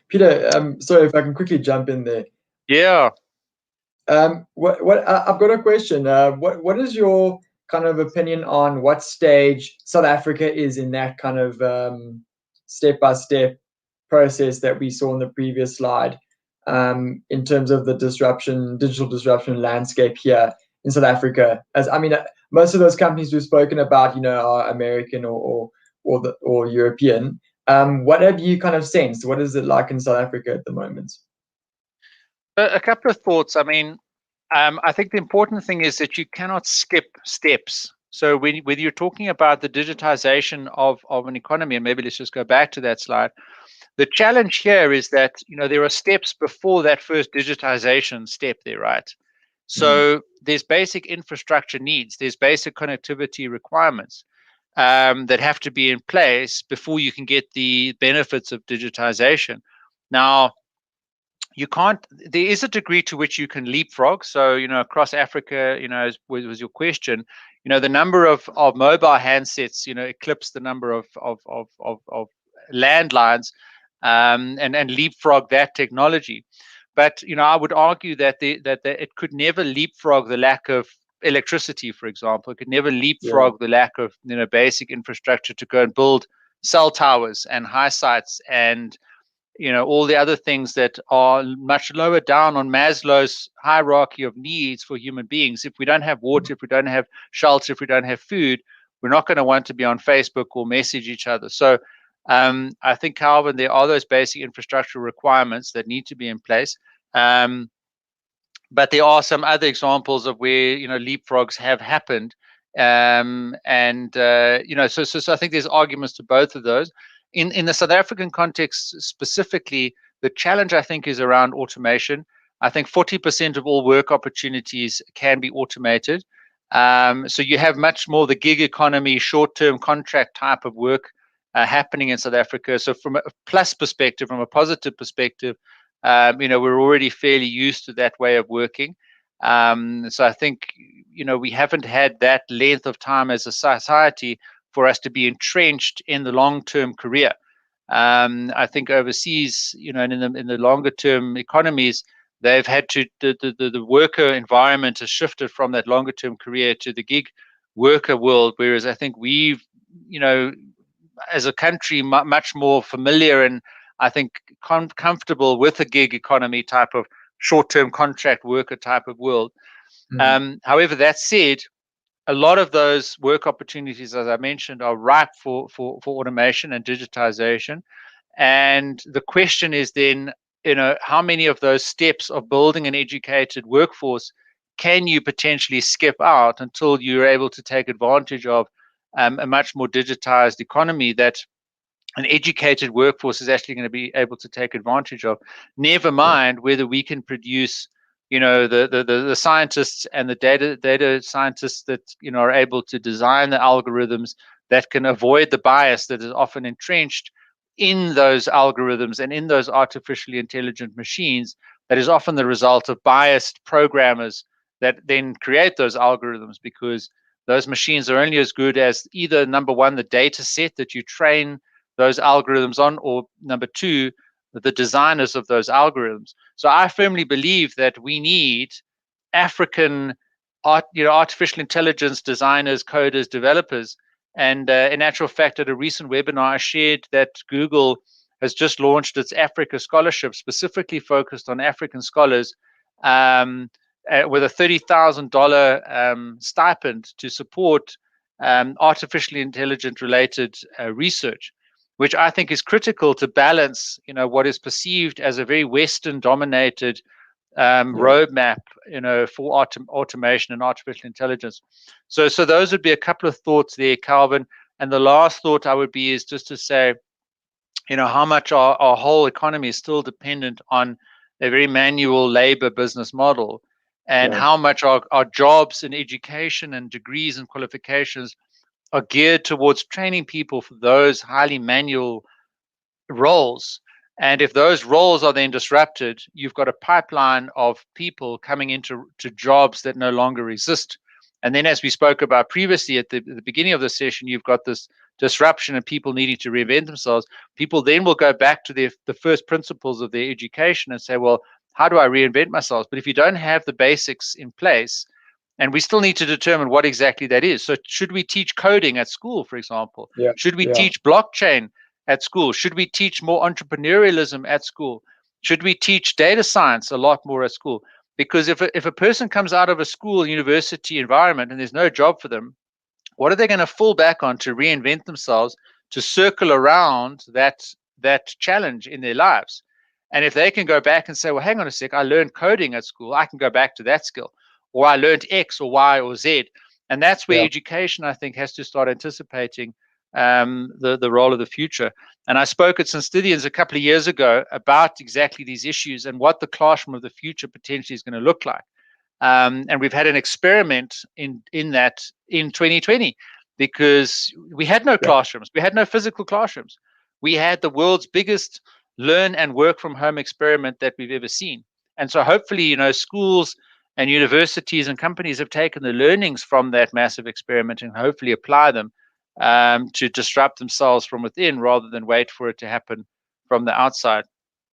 Peter, sorry if I can quickly jump in there. Yeah. I've got a question. What is your kind of opinion on what stage South Africa is in that kind of step-by-step process that we saw in the previous slide, in terms of the digital disruption landscape here in South Africa? As I mean, most of those companies we've spoken about, are American or European. What have you kind of sensed? What is it like in South Africa at the moment? A couple of thoughts. I mean, I think the important thing is that you cannot skip steps. So when you're talking about the digitization of an economy, and maybe let's just go back to that slide. The challenge here is that there are steps before that first digitization step there, right? So there's basic infrastructure needs, there's basic connectivity requirements that have to be in place before you can get the benefits of digitization. Now, you can't, there is a degree to which you can leapfrog. So, across Africa, as was your question, the number of mobile handsets, eclipse the number of landlines, and leapfrog that technology. But, I would argue that it could never leapfrog the lack of electricity, for example. It could never Yeah. leapfrog the lack of, basic infrastructure to go and build cell towers and high sites and all the other things that are much lower down on Maslow's hierarchy of needs for human beings. If we don't have water, if we don't have shelter, if we don't have food, we're not going to want to be on Facebook or message each other. So I think, Calvin, there are those basic infrastructure requirements that need to be in place. But there are some other examples of where leapfrogs have happened. So I think there's arguments to both of those. In the South African context specifically, the challenge, I think, is around automation. I think 40% of all work opportunities can be automated. So you have much more the gig economy, short-term contract type of work happening in South Africa. So from a plus perspective, from a positive perspective, we're already fairly used to that way of working. So I think, we haven't had that length of time as a society for us to be entrenched in the long-term career. I think overseas, and in the longer-term economies, they've had to the worker environment has shifted from that longer-term career to the gig worker world. Whereas I think we've, as a country, much more familiar and I think comfortable with a gig economy type of short-term contract worker type of world. However, that said, a lot of those work opportunities, as I mentioned, are ripe for automation and digitization. And the question is then, how many of those steps of building an educated workforce can you potentially skip out until you're able to take advantage of a much more digitized economy that an educated workforce is actually going to be able to take advantage of? Never mind whether we can produce the scientists and the data scientists that are able to design the algorithms that can avoid the bias that is often entrenched in those algorithms and in those artificially intelligent machines, that is often the result of biased programmers that then create those algorithms, because those machines are only as good as either, number one, the data set that you train those algorithms on, or number two, the designers of those algorithms. So I firmly believe that we need African artificial intelligence designers, coders, developers. And in actual fact, at a recent webinar, I shared that Google has just launched its Africa Scholarship, specifically focused on African scholars, with a $30,000 stipend to support artificially intelligent related research, which I think is critical to balance, what is perceived as a very Western dominated roadmap, for automation and artificial intelligence. So those would be a couple of thoughts there, Calvin. And the last thought I would be is just to say, how much our whole economy is still dependent on a very manual labor business model, and how much our jobs and education and degrees and qualifications are geared towards training people for those highly manual roles. And if those roles are then disrupted, you've got a pipeline of people coming into jobs that no longer exist. And then, as we spoke about previously at the beginning of the session, you've got this disruption and people needing to reinvent themselves. People then will go back to the first principles of their education and say, well, how do I reinvent myself? But if you don't have the basics in place, and we still need to determine what exactly that is. So should we teach coding at school, for example? Yeah. Should we Yeah. teach blockchain at school? Should we teach more entrepreneurialism at school? Should we teach data science a lot more at school? Because if a person comes out of a school, university environment and there's no job for them, what are they going to fall back on to reinvent themselves, to circle around that challenge in their lives? And if they can go back and say, well, hang on a sec, I learned coding at school, I can go back to that skill. Or I learned X or Y or Z. And that's where education, I think, has to start anticipating the role of the future. And I spoke at St. Stithians a couple of years ago about exactly these issues and what the classroom of the future potentially is going to look like. And we've had an experiment in that in 2020, because we had no classrooms. We had no physical classrooms. We had the world's biggest learn and work from home experiment that we've ever seen. And so hopefully, schools and universities and companies have taken the learnings from that massive experiment and hopefully apply them to disrupt themselves from within rather than wait for it to happen from the outside.